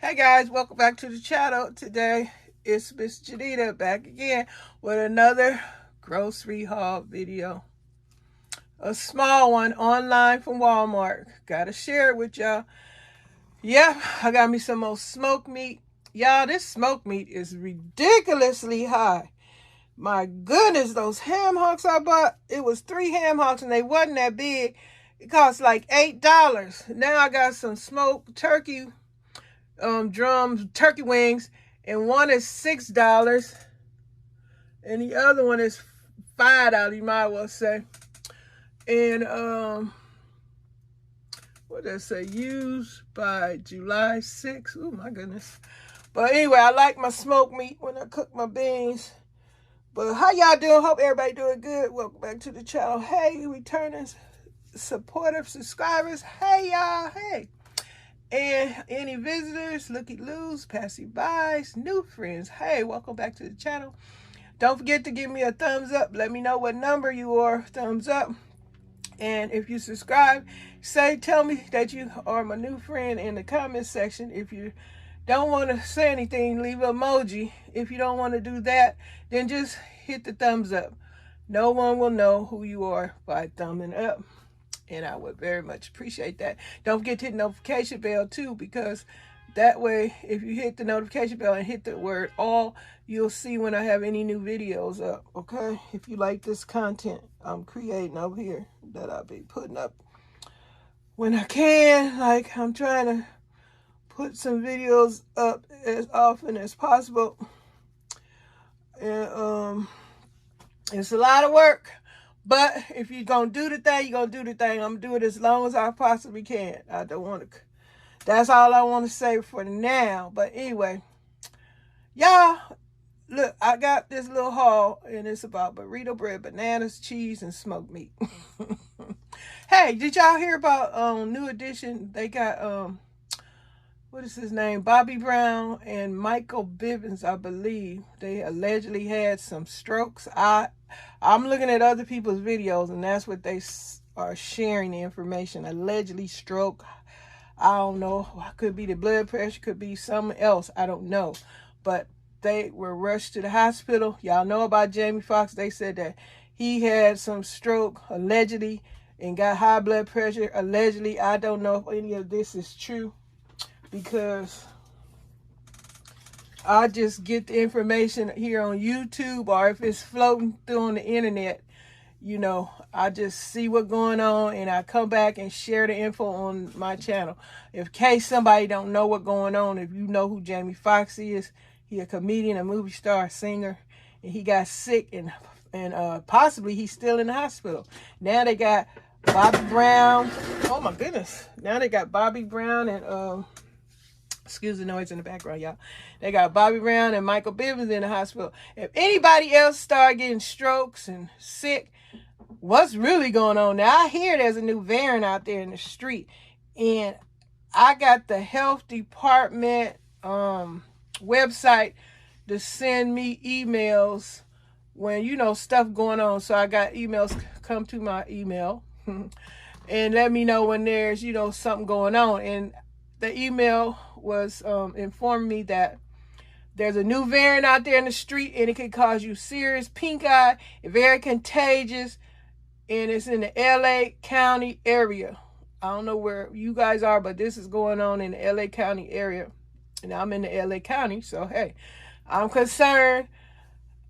Hey guys, welcome back to the channel. Today it's Miss JENITA back again with another grocery haul video. A small one online from Walmart. Gotta share it with y'all. Yeah, I got me some more smoked meat. Y'all, this smoked meat is ridiculously high. My goodness, those ham hocks I bought, it was 3 ham hocks and they wasn't that big. It cost like $8. Now I got some smoked turkey drums, turkey wings, and one is $6 and the other one is $5, you might well say. And what does it say? Used by July 6th. Oh my goodness. But anyway, I like my smoked meat when I cook my beans. But how y'all doing? Hope everybody doing good. Welcome back to the channel. Hey, returning supportive subscribers. Hey y'all. Hey. And any visitors, looky-loos, passy-bys, new friends, hey, welcome back to the channel. Don't forget to give me a thumbs up. Let me know what number you are, thumbs up. And if you subscribe, tell me that you are my new friend in the comment section. If you don't want to say anything, leave an emoji. If you don't want to do that, then just hit the thumbs up. No one will know who you are by thumbing up. And I would very much appreciate that. Don't forget to hit the notification bell too, because that way, if you hit the notification bell and hit the word all, you'll see when I have any new videos up, okay? If you like this content I'm creating over here that I'll be putting up when I can, like I'm trying to put some videos up as often as possible. And it's a lot of work. But if you're going to do the thing, you're going to do the thing. I'm going to do it as long as I possibly can. I don't want to. That's all I want to say for now. But anyway, y'all, look, I got this little haul, and it's about burrito bread, bananas, cheese, and smoked meat. Hey, did y'all hear about New Edition? They got, what is his name? Bobby Brown and Michael Bivins, I believe. They allegedly had some strokes. I'm looking at other people's videos, and that's what they are sharing the information. Allegedly stroke. I don't know. Could be the blood pressure. Could be something else. I don't know. But they were rushed to the hospital. Y'all know about Jamie Foxx. They said that he had some stroke, allegedly, and got high blood pressure. Allegedly, I don't know if any of this is true, because I just get the information here on YouTube, or if it's floating through on the internet, you know, I just see what's going on and I come back and share the info on my channel. In case somebody don't know what's going on, if you know who Jamie Foxx is, he a comedian, a movie star, a singer, and he got sick and possibly he's still in the hospital. Now they got Bobby Brown. Oh my goodness. Now they got Bobby Brown and excuse the noise in the background, y'all. They got Bobby Brown and Michael Bivins in the hospital. If anybody else start getting strokes and sick, what's really going on? Now, I hear there's a new variant out there in the street. And I got the health department website to send me emails when, you know, stuff going on. So I got emails come to my email and let me know when there's, you know, something going on. And the email was informing me that there's a new variant out there in the street, and it can cause you serious pink eye, very contagious, and it's in the LA County area. I don't know where you guys are, but this is going on in the LA County area, and I'm in the LA County, so hey, I'm concerned.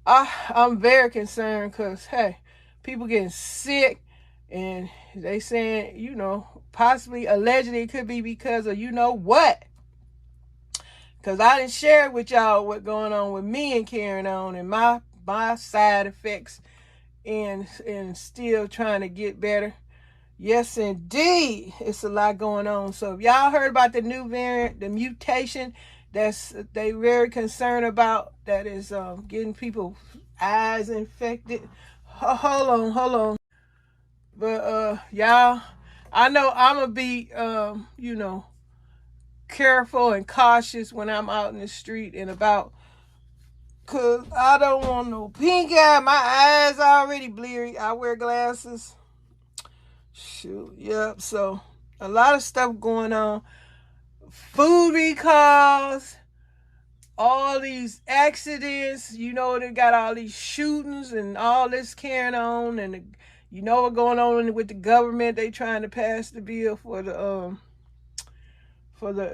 I'm very concerned because, hey, people getting sick, and they saying, you know, possibly, allegedly, it could be because of you know what. Because I didn't share with y'all what's going on with me and carrying on and my side effects and still trying to get better. Yes, indeed. It's a lot going on. So if y'all heard about the new variant, the mutation that's they very concerned about, that is getting people's eyes infected. Hold on. But y'all, I know I'm going to be, you know, careful and cautious when I'm out in the street and about, because I don't want no pink eye. My eyes already bleary. I wear glasses. Shoot, yep. So a lot of stuff going on. food recalls, all these accidents, you know, they got all these shootings and all this carrying on, and you know what's going on with the government. They trying to pass the bill for the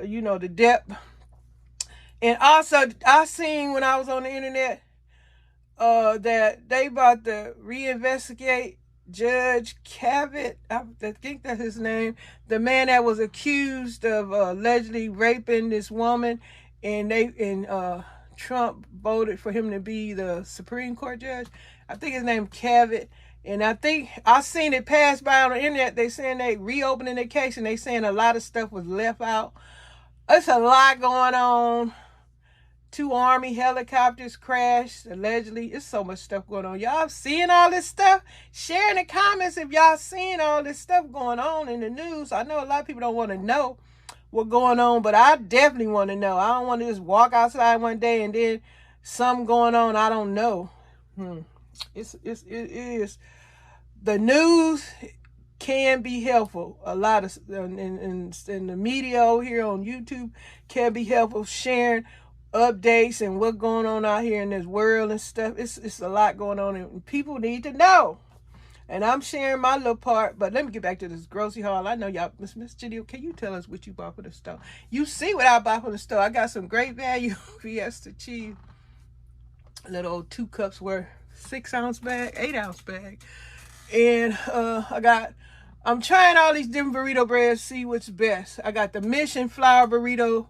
you know, the debt. And also I seen when I was on the internet that they about to reinvestigate Judge Cavett, I think that's his name, the man that was accused of allegedly raping this woman, and Trump voted for him to be the Supreme Court judge. I think his name Cavett, and I think I seen it pass by on the internet. They saying they reopening the case, and they saying a lot of stuff was left out. It's a lot going on. 2 Army helicopters crashed, allegedly. It's so much stuff going on. Y'all seeing all this stuff? Share in the comments if y'all seeing all this stuff going on in the news. I know a lot of people don't want to know what's going on, but I definitely want to know. I don't want to just walk outside one day and then something going on I don't know. It is. The news can be helpful. A lot of, in the media over here on YouTube can be helpful, sharing updates and what's going on out here in this world and stuff. It's a lot going on, and people need to know. And I'm sharing my little part. But let me get back to this grocery haul. I know y'all, Miss Janita, can you tell us what you bought from the store? You see what I bought from the store. I got some great value Fiesta cheese, a little old 2 cups worth, 6-ounce bag, 8-ounce bag, and I'm trying all these different burrito breads, see what's best. I got the Mission Flour burrito.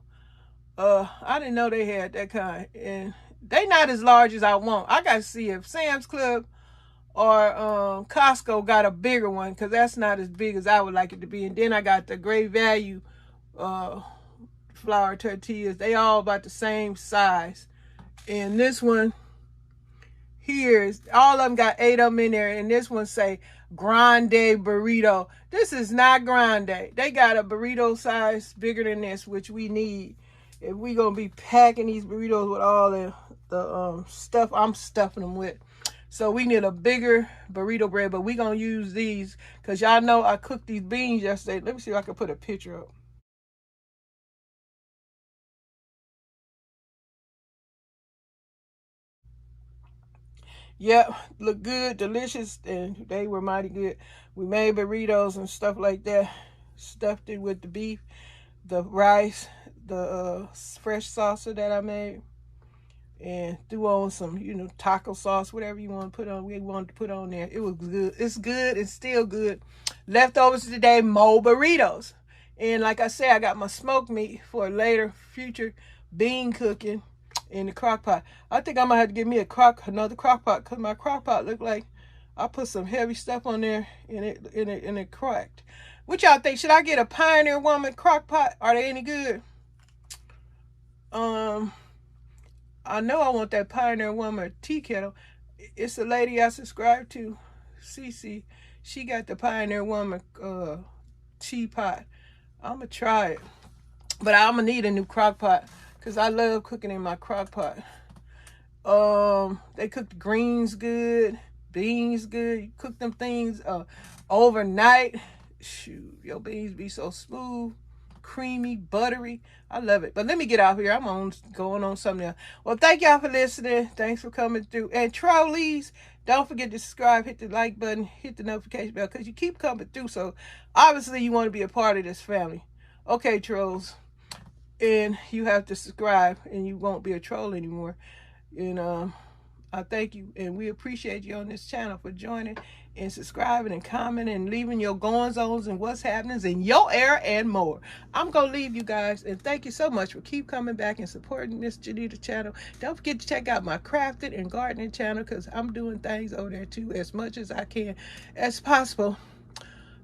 I didn't know they had that kind, and they not as large as I want. I gotta see if Sam's Club or Costco got a bigger one, because that's not as big as I would like it to be. And then I got the great value flour tortillas. They all about the same size, and this one here is, all of them got 8 of them in there, and this one say grande burrito. This is not grande. They got a burrito size bigger than this, which we need if we gonna be packing these burritos with all the stuff I'm stuffing them with. So we need a bigger burrito bread, but we gonna use these because y'all know I cooked these beans yesterday. Let me see if I can put a picture up. Yep, look good, delicious, and they were mighty good. We made burritos and stuff like that, stuffed it with the beef, the rice, the fresh salsa that I made, and threw on some, you know, taco sauce, whatever you want to put on. We wanted to put on there. It was good. It's good. It's still good. Leftovers today, more burritos. And like I said, I got my smoked meat for a later future bean cooking in the crock pot. I think I might have to get me another crock pot, because my crock pot looked like I put some heavy stuff on there and it cracked. What y'all think? Should I get a Pioneer Woman crock pot? Are they any good? I know I want that Pioneer Woman tea kettle. It's a lady I subscribe to, Cece. She got the Pioneer Woman tea pot. I'm gonna try it, but I'm gonna need a new crock pot because I love cooking in my crock pot. They cook the greens good, beans good. You cook them things overnight. Shoot, your beans be so smooth, creamy, buttery. I love it. But let me get out here. I'm going on something else. Well, thank y'all for listening. Thanks for coming through. And trolleys, don't forget to subscribe, hit the like button, hit the notification bell, because you keep coming through. So obviously you want to be a part of this family. Okay, trolls. And you have to subscribe and you won't be a troll anymore. And I thank you, and we appreciate you on this channel for joining and subscribing and commenting and leaving your goings-ons and what's happening in your era and more. I'm gonna leave you guys, and thank you so much for keep coming back and supporting Miss Janita channel. Don't forget to check out my crafting and gardening channel, because I'm doing things over there too, as much as I can as possible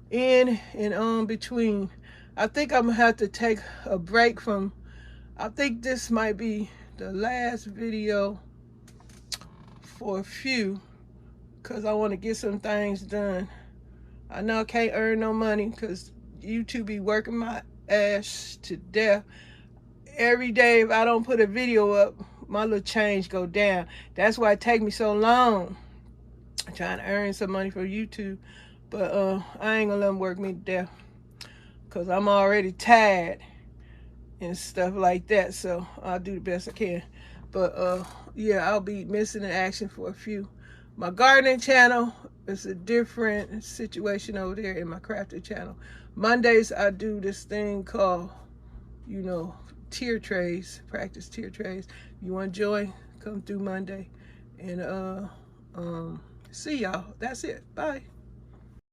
in and on between. I think I'm gonna have to take a break from, I think this might be the last video for a few, because I want to get some things done. I know I can't earn no money because YouTube be working my ass to death. Every day if I don't put a video up, my little change go down. That's why it take me so long. I'm trying to earn some money from YouTube, but I ain't gonna let them work me to death, because I'm already tired. and stuff like that. So I'll do the best I can. But yeah, I'll be missing in action for a few. My gardening channel is a different situation over there in my crafting channel. Mondays I do this thing called, you know, tier trays, practice tier trays. If you want to join, come through Monday. And see y'all. That's it. Bye.